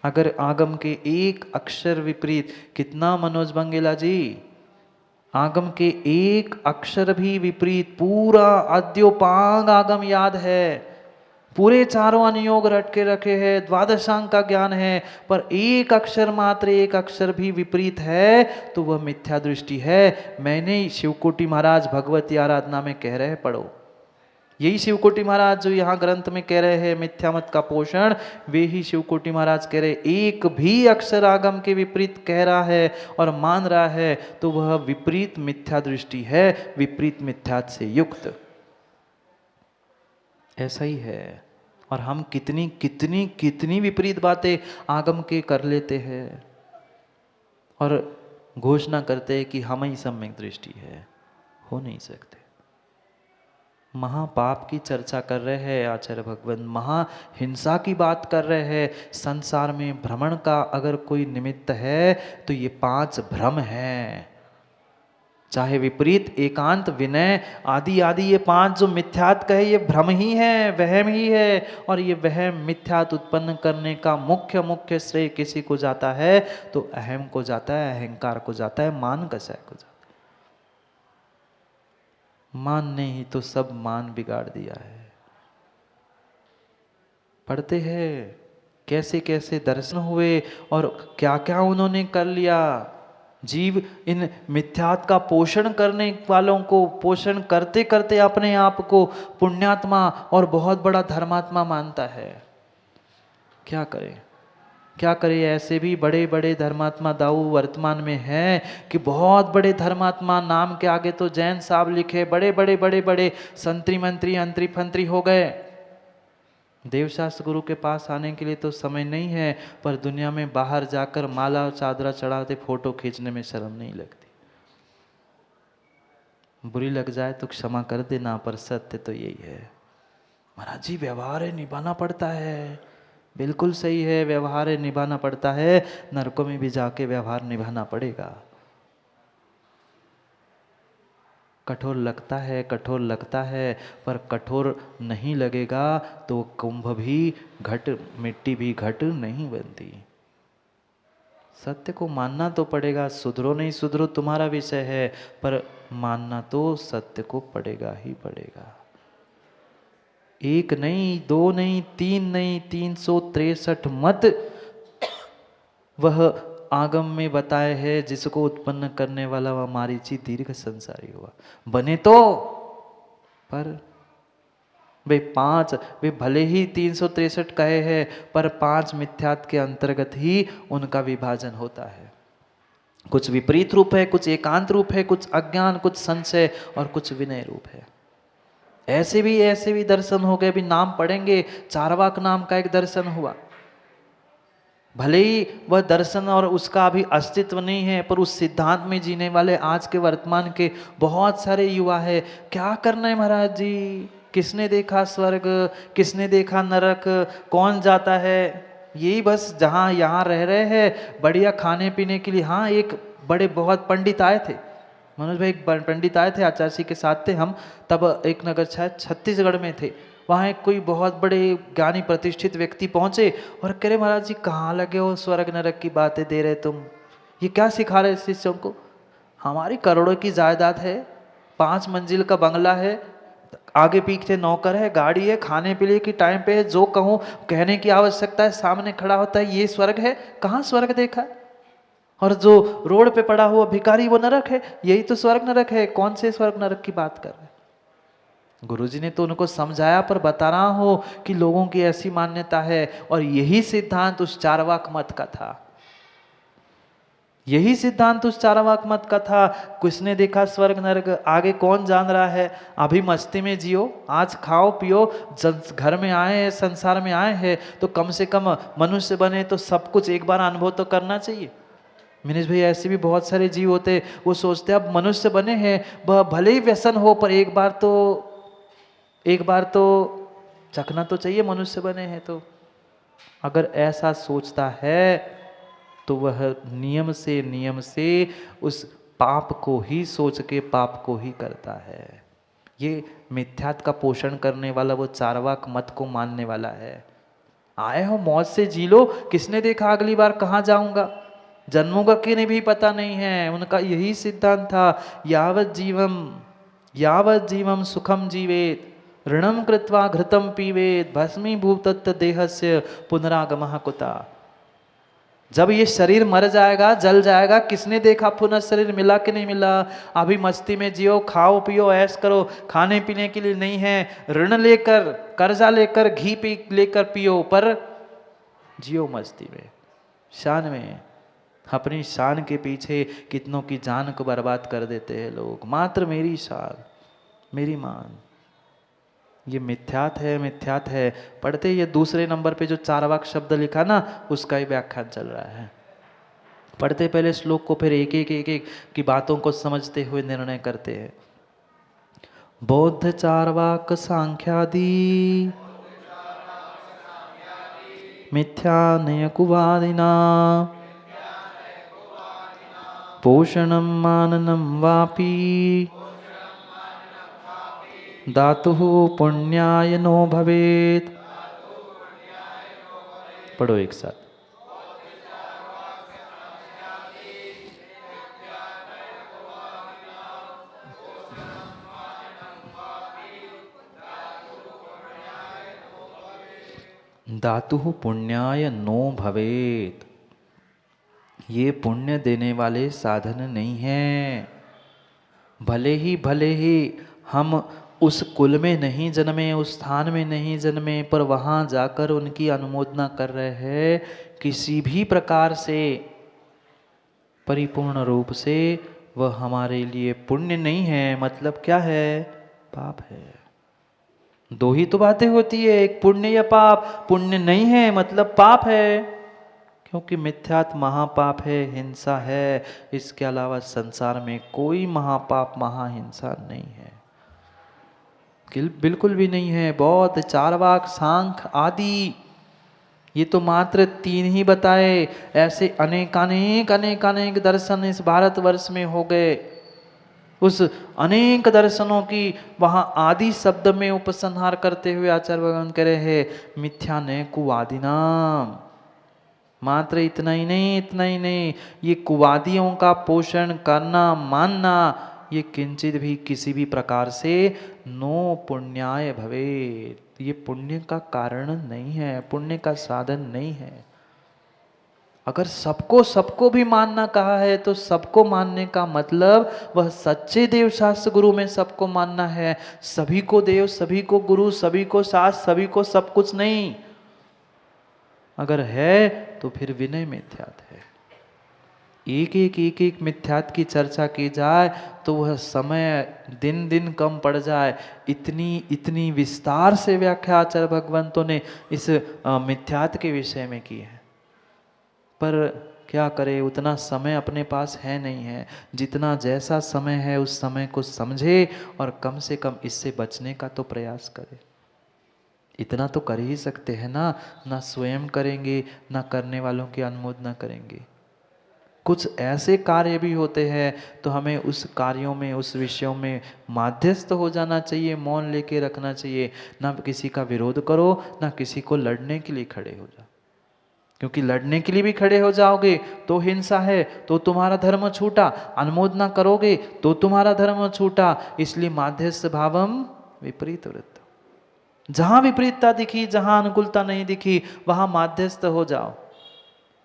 अगर आगम के एक अक्षर विपरीत, कितना मनोज बंगेला जी, आगम के एक अक्षर भी विपरीत, पूरा अद्योपांग आगम याद है, पूरे चारों अनुयोग रट के रखे हैं, द्वादशांग का ज्ञान है, पर एक अक्षर मात्र, एक अक्षर भी विपरीत है तो वह मिथ्या दृष्टि है। मैंने शिवकोटि महाराज भगवती आराधना में कह रहे हैं, पढ़ो, यही शिवकोटि महाराज जो यहाँ ग्रंथ में कह रहे हैं मिथ्या मत का पोषण, वे ही शिवकोटि महाराज कह रहे एक भी अक्षर आगम के विपरीत कह रहा है और मान रहा है तो वह विपरीत मिथ्या दृष्टि है, विपरीत मिथ्यात से युक्त। ऐसा ही है। और हम कितनी कितनी कितनी विपरीत बातें आगम के कर लेते हैं और घोषणा करते हैं कि हम ही सम्यक दृष्टि है। हो नहीं सकते। महापाप की चर्चा कर रहे हैं आचार्य भगवान, महाहिंसा की बात कर रहे हैं। संसार में भ्रमण का अगर कोई निमित्त है तो ये 5 भ्रम हैं, चाहे विपरीत, एकांत, विनय आदि आदि, ये 5 जो मिथ्यात कहे ये भ्रम ही है, वहम ही है। और ये वहम मिथ्यात उत्पन्न करने का मुख्य श्रेय किसी को जाता है तो अहम को जाता है, अहंकार को जाता है, मान कसाय को जाता है। मान ने ही तो सब मान बिगाड़ दिया है। पढ़ते हैं कैसे कैसे दर्शन हुए और क्या क्या उन्होंने कर लिया। जीव इन मिथ्यात का पोषण करने वालों को पोषण करते करते अपने आप को पुण्यात्मा और बहुत बड़ा धर्मात्मा मानता है। क्या करें क्या करें, ऐसे भी बड़े बड़े धर्मात्मा दाऊ वर्तमान में हैं कि बहुत बड़े धर्मात्मा, नाम के आगे तो जैन साहब लिखे, बड़े बड़े संतरी मंत्री अंतरी फंतरी हो गए। देवशास्त्र गुरु के पास आने के लिए तो समय नहीं है, पर दुनिया में बाहर जाकर माला और चादरा चढ़ाते फोटो खींचने में शर्म नहीं लगती। बुरी लग जाए तो क्षमा कर देना, पर सत्य तो यही है। महाराज जी व्यवहार निभाना पड़ता है, बिल्कुल सही है, व्यवहार निभाना पड़ता है, नरकों में भी जाके व्यवहार निभाना पड़ेगा। कठोर लगता है, पर कठोर नहीं लगेगा तो कुंभ भी घट, मिट्टी भी घट नहीं बनती। सत्य को मानना तो पड़ेगा, सुधरो नहीं सुधरो तुम्हारा विषय है, पर मानना तो सत्य को पड़ेगा ही पड़ेगा। 1 नहीं, 2 नहीं, 3 नहीं, 363 मत वह आगम में बताए है जिसको उत्पन्न करने वाला वह मारीची दीर्घ संसारी हुआ। बने तो, पर वे 5, वे भले ही 363 कहे हैं, पर 5 मिथ्यात के अंतर्गत ही उनका विभाजन होता है। कुछ विपरीत रूप है, कुछ एकांत रूप है, कुछ अज्ञान, कुछ संशय और कुछ विनय रूप है। ऐसे भी दर्शन हो गए। अभी नाम पढ़ेंगे, चारवाक नाम का एक दर्शन हुआ। भले ही वह दर्शन और उसका अभी अस्तित्व नहीं है, पर उस सिद्धांत में जीने वाले आज के वर्तमान के बहुत सारे युवा है। क्या करना है महाराज जी, किसने देखा स्वर्ग, किसने देखा नरक, कौन जाता है, यही बस जहाँ यहाँ रह रहे हैं बढ़िया खाने पीने के लिए। हाँ, एक बड़े बहुत पंडित आए थे, मनोज भाई एक पंडित आए थे, आचार्य जी के साथ थे हम, तब एक नगर शायद छत्तीसगढ़ में थे। वहाँ एक कोई बहुत बड़े ज्ञानी प्रतिष्ठित व्यक्ति पहुँचे और कह रहे महाराज जी कहाँ लगे हो, स्वर्ग नरक की बातें दे रहे तुम, ये क्या सिखा रहे शिष्यों को। हमारी करोड़ों की जायदाद है, 5 मंजिल का बंगला है, आगे पीछे नौकर है, गाड़ी है, खाने पीने की टाइम पे है, जो कहूँ कहने की आवश्यकता है, सामने खड़ा होता है, ये स्वर्ग है। कहाँ स्वर्ग देखा है? और जो रोड पे पड़ा हुआ भिखारी वो नरक है, यही तो स्वर्ग नरक है। कौन से स्वर्ग नरक की बात कर रहे? गुरुजी ने तो उनको समझाया, पर बता रहा हो कि लोगों की ऐसी मान्यता है और यही सिद्धांत उस चारवाक मत का था। यही सिद्धांत उस चारवाक मत का था। किसने देखा स्वर्ग नरक, आगे कौन जान रहा है। अभी मस्ती में जियो, आज खाओ पियो, घर में आए हैं, संसार में आए हैं तो कम से कम मनुष्य बने तो सब कुछ एक बार अनुभव तो करना चाहिए। मनीष भाई ऐसे भी बहुत सारे जीव होते, वो सोचते अब मनुष्य बने हैं, भले ही व्यसन हो पर एक बार तो चखना तो चाहिए, मनुष्य बने हैं तो। अगर ऐसा सोचता है तो वह नियम से उस पाप को ही सोच के पाप को ही करता है। ये मिथ्यात का पोषण करने वाला वो चारवाक मत को मानने वाला है। आए हो मौज से जी लो, किसने देखा अगली बार कहाँ जाऊंगा, जन्मों का किन्हें भी पता नहीं है। उनका यही सिद्धांत था, यावत जीवम सुखम जीवेत ऋणम कृत्वा घृतम पीवेत भस्मीभूत देहस्य पुनरागमः कुता। जब ये शरीर मर जाएगा, जल जाएगा, किसने देखा पुनः शरीर मिला कि नहीं मिला। अभी मस्ती में जियो, खाओ पियो, ऐश करो, खाने पीने के लिए नहीं है, ऋण लेकर कर्जा लेकर घी पी लेकर पियो, पर जियो मस्ती में, शान में। अपनी शान के पीछे कितनों की जान को बर्बाद कर देते हैं लोग, मात्र मेरी शान, मेरी मान। ये मिथ्यात है, मिथ्यात है। पढ़ते ये दूसरे नंबर पे जो चारवाक शब्द लिखा ना, उसका ही व्याख्यान चल रहा है। पढ़ते पहले श्लोक को, फिर एक एक की बातों को समझते हुए निर्णय करते हैं। बौद्ध चारवाक सांख्यादि मिथ्या नयकुवादिना पोषणम माननम वापी धातुः पुण्याय नो भवेत्। पढ़ो एक साथ। धातुः पुण्याय नो भवेत्, ये पुण्य देने वाले साधन नहीं है। भले ही हम उस कुल में नहीं जन्मे, उस स्थान में नहीं जन्मे, पर वहाँ जाकर उनकी अनुमोदना कर रहे हैं, किसी भी प्रकार से परिपूर्ण रूप से वह हमारे लिए पुण्य नहीं है। मतलब क्या है? पाप है। दो ही तो बातें होती है, एक पुण्य या पाप। पुण्य नहीं है मतलब पाप है, क्योंकि मिथ्यात महापाप है, हिंसा है। इसके अलावा संसार में कोई महापाप महाहिंसा नहीं है, बिल्कुल भी नहीं है। बौद्ध, चारवाक, सांख्य आदि, ये तो मात्र तीन ही बताए, ऐसे अनेक दर्शन इस भारतवर्ष में हो गए। उस अनेक दर्शनों की वहाँ आदि शब्द में उपसंहार करते हुए आचार्य भगवान कह रहे हैं मिथ्या ने कुवादिनाम। मात्र इतना ही नहीं, ये कुवादियों का पोषण करना, मानना, ये किंचित भी किसी भी प्रकार से नो पुण्याय भवेत्, ये पुण्य का कारण नहीं है, पुण्य का साधन नहीं है। अगर सबको भी मानना कहा है तो सबको मानने का मतलब वह सच्चे देव शास्त्र गुरु में सबको मानना है। सभी को देव, सभी को गुरु, सभी को शास्त्र, सभी को सब कुछ नहीं। अगर है तो फिर विनय मिथ्यात है। एक मिथ्यात की चर्चा की जाए तो वह समय दिन दिन कम पड़ जाए। इतनी विस्तार से व्याख्या आचार्य भगवंतों ने इस मिथ्यात के विषय में की है, पर क्या करे, उतना समय अपने पास है नहीं है। जितना जैसा समय है उस समय को समझे और कम से कम इससे बचने का तो प्रयास करे। इतना तो कर ही सकते हैं ना स्वयं करेंगे ना करने वालों की अनुमोदना करेंगे। कुछ ऐसे कार्य भी होते हैं तो हमें उस कार्यों में, उस विषयों में माध्यस्थ हो जाना चाहिए, मौन लेके रखना चाहिए। ना किसी का विरोध करो, ना किसी को लड़ने के लिए खड़े हो जाओ, क्योंकि लड़ने के लिए भी खड़े हो जाओगे तो हिंसा है, तो तुम्हारा धर्म छूटा। अनुमोदना करोगे तो तुम्हारा धर्म छूटा। इसलिए माध्यस्थ भावम विपरीत वृत्त। जहां विपरीतता दिखी, जहां अनुकूलता नहीं दिखी, वहां माध्यस्थ हो जाओ।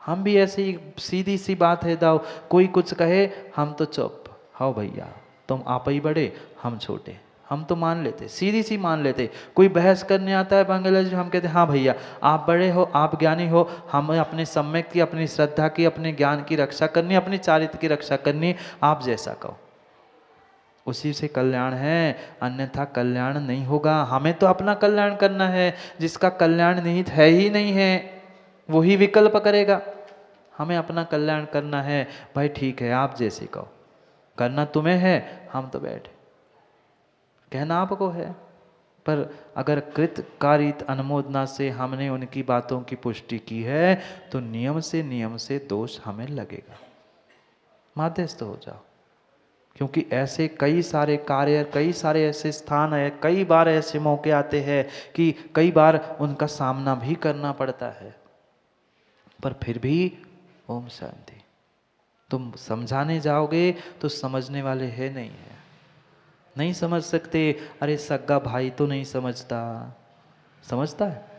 हम भी ऐसी सीधी सी बात है दाओ, कोई कुछ कहे हम तो चुप, हाँ भैया तुम आप ही बड़े हम छोटे, हम तो मान लेते, सीधी सी मान लेते। कोई बहस करने आता है बांग्लादेश, हम कहते हाँ भैया आप बड़े हो, आप ज्ञानी हो, हमें अपने सम्यक की, अपनी श्रद्धा की, अपने ज्ञान की रक्षा करनी, अपनी चारित्र की रक्षा करनी, आप जैसा कहो। उसी से कल्याण है, अन्यथा कल्याण नहीं होगा। हमें तो अपना कल्याण करना है, जिसका कल्याण निहित है ही नहीं है वही विकल्प करेगा। हमें अपना कल्याण करना है, भाई ठीक है आप जैसे कहो, करना तुम्हें है, हम तो बैठे, कहना आपको है। पर अगर कृतकारित अनुमोदना से हमने उनकी बातों की पुष्टि की है तो नियम से दोष हमें लगेगा। माध्यस्थ हो जाओ। क्योंकि ऐसे कई सारे कार्य, कई सारे ऐसे स्थान है, कई बार ऐसे मौके आते हैं कि कई बार उनका सामना भी करना पड़ता है, पर फिर भी ओम शांति। तुम समझाने जाओगे तो समझने वाले है नहीं है, नहीं समझ सकते। अरे सगा भाई तो नहीं समझता, समझता है?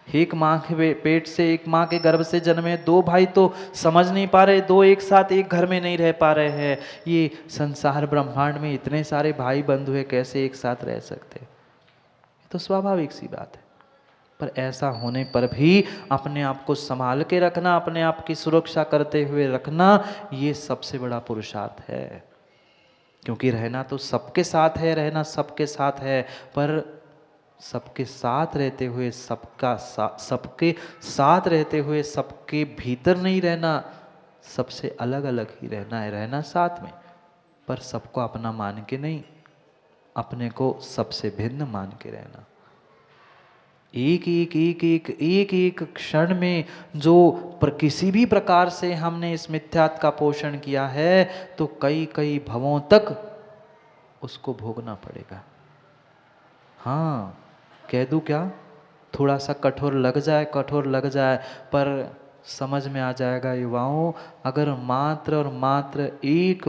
एक माँ के पेट से, एक माँ के गर्भ से जन्मे दो भाई तो समझ नहीं पा रहे, दो एक साथ एक घर में नहीं रह पा रहे हैं। ये संसार ब्रह्मांड में इतने सारे भाई बंधु है, कैसे एक साथ रह सकते? ये तो स्वाभाविक सी बात है। पर ऐसा होने पर भी अपने आप को संभाल के रखना, अपने आप की सुरक्षा करते हुए रखना, ये सबसे बड़ा पुरुषार्थ है। क्योंकि रहना तो सबके साथ है, रहना सबके साथ है, पर सबके साथ रहते हुए सबके साथ रहते हुए सबके भीतर नहीं रहना, सबसे अलग अलग ही रहना है। रहना साथ में, पर सबको अपना मान के नहीं, अपने को सबसे भिन्न मान के रहना। एक एक एक एक एक एक क्षण में जो किसी भी प्रकार से हमने इस मिथ्यात्व का पोषण किया है, तो कई कई भवों तक उसको भोगना पड़ेगा। हाँ, कह दूं क्या? थोड़ा सा कठोर लग जाए, कठोर लग जाए, पर समझ में आ जाएगा युवाओं। अगर मात्र और मात्र एक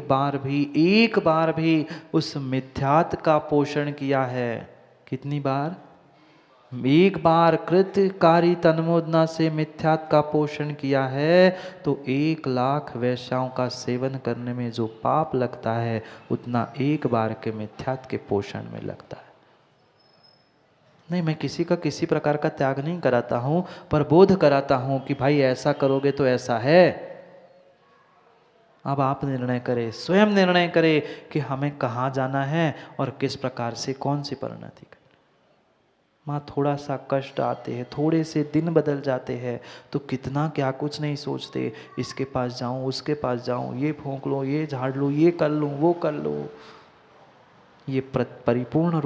बार भी उस मिथ्यात्व का पोषण किया है, कितनी बार? एक बार कृतकारी तन्मोदना से मिथ्यात्व का पोषण किया है, तो 1,00,000 वैश्याओं का सेवन करने में जो पाप लगता है, उतना एक बार के मिथ्यात्व के पोषण में लगता है। नहीं, मैं किसी का किसी प्रकार का त्याग नहीं कराता हूं, पर बोध कराता हूं कि भाई ऐसा करोगे तो ऐसा है। अब आप निर्णय करें, स्वयं निर्णय करें कि हमें कहाँ जाना है और किस प्रकार से कौन सी परिणति करनी। माँ थोड़ा सा कष्ट आते हैं, थोड़े से दिन बदल जाते हैं, तो कितना क्या कुछ नहीं सोचते, इसके पास जाऊं, उसके पास जाऊं, ये फूंक लो, ये झाड़ लो, ये कर लूं, वो कर लो। ये परिपूर्ण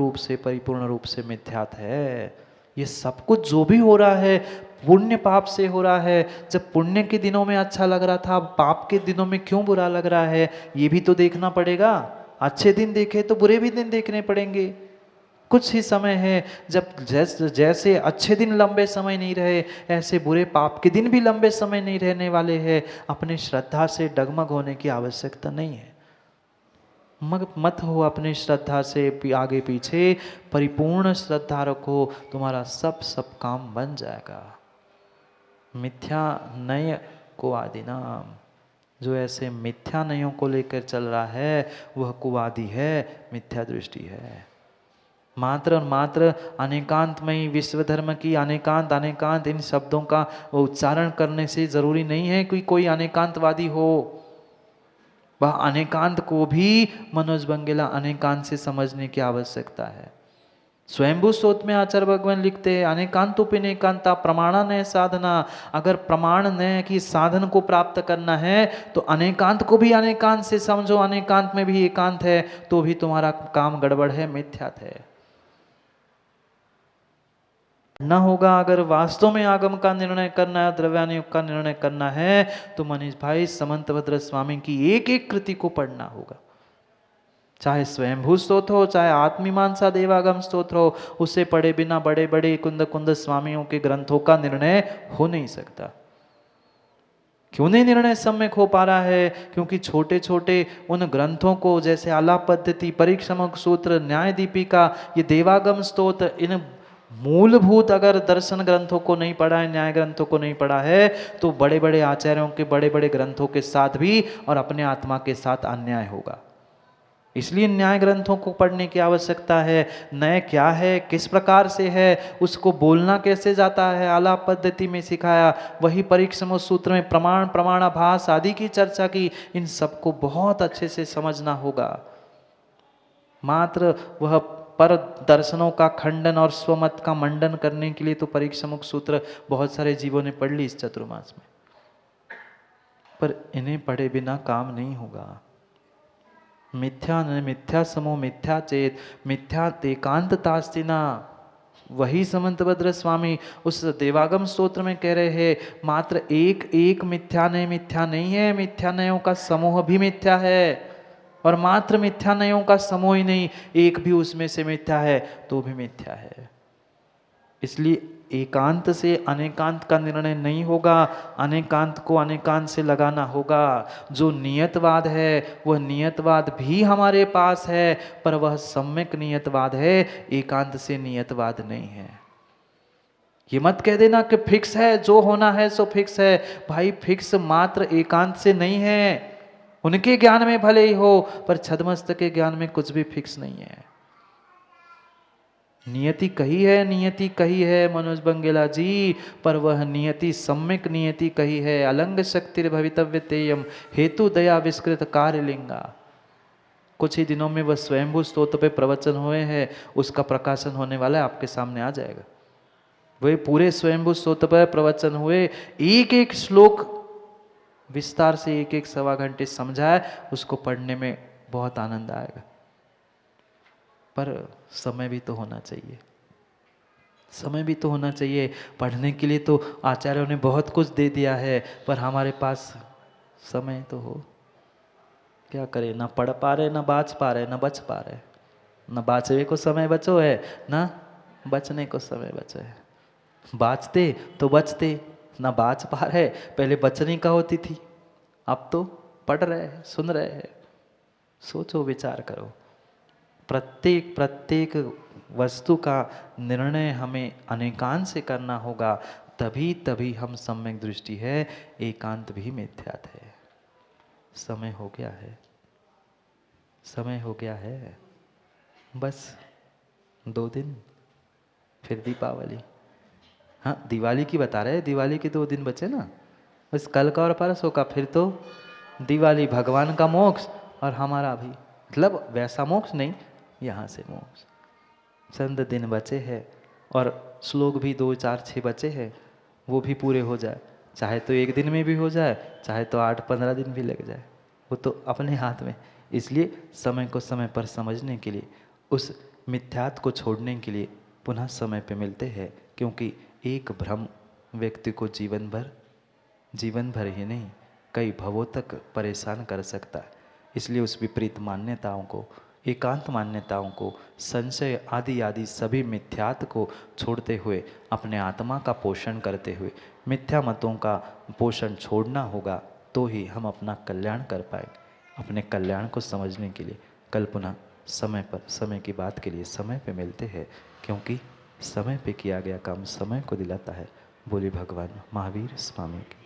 रूप से मिथ्यात्व है। ये सब कुछ जो भी हो रहा है पुण्य पाप से हो रहा है। जब पुण्य के दिनों में अच्छा लग रहा था, अब पाप के दिनों में क्यों बुरा लग रहा है, ये भी तो देखना पड़ेगा। अच्छे दिन देखे तो बुरे भी दिन देखने पड़ेंगे। कुछ ही समय है, जब जैसे अच्छे दिन लंबे समय नहीं रहे, ऐसे बुरे पाप के दिन भी लंबे समय नहीं रहने वाले हैं। अपने श्रद्धा से डगमग होने की आवश्यकता नहीं है। मत हो अपनी श्रद्धा से आगे पीछे, परिपूर्ण श्रद्धा रखो, तुम्हारा सब काम बन जाएगा। मिथ्या नय को आदि नाम, जो ऐसे मिथ्या नयों को लेकर चल रहा है, वह कुवादी है, मिथ्या दृष्टि है। मात्र और मात्र अनेकांतमयी विश्व धर्म की अनेकांत इन शब्दों का उच्चारण करने से जरूरी नहीं है कि कोई अनेकांतवादी हो। वह अनेकांत को भी मनोज बंगेला अनेकांत से समझने की आवश्यकता है। स्वयंभू स्रोत में आचार्य भगवान लिखते हैं, अनेकांतोपिनेकांता प्रमाणा नय साधना। अगर प्रमाण नय की साधन को प्राप्त करना है, तो अनेकांत को भी अनेकांत से समझो। अनेकांत में भी एकांत है, तो भी तुम्हारा काम गड़बड़ है, मिथ्यात्व है। न होगा, अगर वास्तव में आगम का निर्णय करना है, द्रव्यानुयोग का निर्णय करना है, तो मनीष भाई समंतभद्र स्वामी की एक एक कृति को पढ़ना होगा। चाहे स्वयंभू स्तोत्र हो, चाहे आत्मीमांसा देवागम स्तोत्र हो, उसे पढ़े बिना बड़े बड़े कुंद स्वामियों के ग्रंथों का निर्णय हो नहीं सकता। क्यों नहीं निर्णय सम्यक हो पा रहा है? क्योंकि छोटे छोटे उन ग्रंथों को, जैसे आलाप पद्धति, परीक्षमक सूत्र, न्याय दीपिका, ये देवागम स्तोत्र, इन मूलभूत अगर दर्शन ग्रंथों को नहीं पढ़ा है, न्याय ग्रंथों को नहीं पढ़ा है, तो बड़े बड़े आचार्यों के बड़े बड़े ग्रंथों के साथ भी और अपने आत्मा के साथ अन्याय होगा। इसलिए न्याय ग्रंथों को पढ़ने की आवश्यकता है। न्याय क्या है, किस प्रकार से है, उसको बोलना कैसे जाता है, आलाप पद्धति में सिखाया। वही परीक्षम सूत्र में प्रमाण, प्रमाणाभास आदि की चर्चा की। इन सबको बहुत अच्छे से समझना होगा। मात्र वह पर दर्शनों का खंडन और स्वमत का मंडन करने के लिए तो परीक्षमुख सूत्र बहुत सारे जीवों ने पढ़ ली इस चतुर्मास में, पर इन्हें पढ़े बिना काम नहीं होगा। मिथ्या न मिथ्या समो मिथ्या चेत मिथ्या एकांततास्तिना। वही समंतभद्र स्वामी उस देवागम स्तोत्र में कह रहे हैं, मात्र एक एक मिथ्या नहीं है, मिथ्यानयों का समूह भी मिथ्या है। और मात्र मिथ्या नयों का समूह ही नहीं, एक भी उसमें से मिथ्या है तो भी मिथ्या है। इसलिए एकांत से अनेकांत का निर्णय नहीं होगा, अनेकांत को अनेकांत से लगाना होगा। जो नियतवाद है वह नियतवाद भी हमारे पास है, पर वह सम्यक नियतवाद है, एकांत से नियतवाद नहीं है। ये मत कह देना कि फिक्स है, जो होना है सो फिक्स है। भाई फिक्स मात्र एकांत से नहीं है। उनके ज्ञान में भले ही हो, पर छद्मस्त के ज्ञान में कुछ भी फिक्स नहीं है। नियति कही है, नियति कही है मनोज बंगेला जी, पर वह नियति सम्यक नियति कही है। अलंग शक्ति भवितव्य तेयम हेतु दया विस्कृत कार्य लिंगा। कुछ ही दिनों में वह स्वयंभू स्तोत्र पे प्रवचन हुए हैं, उसका प्रकाशन होने वाला है, आपके सामने आ जाएगा। वह पूरे स्वयंभू स्तोत्र पर प्रवचन हुए, एक एक श्लोक विस्तार से एक एक सवा घंटे समझाए, उसको पढ़ने में बहुत आनंद आएगा। पर समय भी तो होना चाहिए, समय भी तो होना चाहिए। पढ़ने के लिए तो आचार्यों ने बहुत कुछ दे दिया है, पर हमारे पास समय तो हो। क्या करें, ना पढ़ पा रहे, ना बाँच पा रहे, ना बच पा रहे। ना बाँचने को समय बचो है, ना बचने को समय बचो है। बाँचते तो बचते, ना बाँच पा रहे। पहले बचने का होती थी, अब तो पढ़ रहे हैं, सुन रहे हैं। सोचो, विचार करो। प्रत्येक प्रत्येक वस्तु का निर्णय हमें अनेकांत से करना होगा, तभी तभी हम सम्यक दृष्टि है, एकांत भी मिथ्यात है। समय हो गया है, समय हो गया है। बस 2 दिन फिर दीपावली। हाँ, दिवाली की बता रहे हैं, दिवाली के 2 दिन बचे ना, बस कल का और परसों का, फिर तो दिवाली। भगवान का मोक्ष और हमारा भी, मतलब वैसा मोक्ष नहीं, यहाँ से मोक्ष। चंद दिन बचे हैं और श्लोक भी 2, 4, 6 बचे हैं, वो भी पूरे हो जाए। चाहे तो 1 दिन में भी हो जाए, चाहे तो 8-15 दिन भी लग जाए, वो तो अपने हाथ में। इसलिए समय को समय पर समझने के लिए, उस मिथ्यात को छोड़ने के लिए पुनः समय पे मिलते हैं, क्योंकि एक भ्रम व्यक्ति को जीवन भर ही नहीं, कई भवों तक परेशान कर सकता है। इसलिए उस विपरीत मान्यताओं को, एकांत मान्यताओं को, संशय आदि आदि सभी मिथ्यात को छोड़ते हुए, अपने आत्मा का पोषण करते हुए, मिथ्या मतों का पोषण छोड़ना होगा, तो ही हम अपना कल्याण कर पाएंगे। अपने कल्याण को समझने के लिए कल पुनः समय पर, समय की बात के लिए समय पे मिलते हैं, क्योंकि समय पे किया गया काम समय को दिलाता है। बोले भगवान महावीर स्वामी की।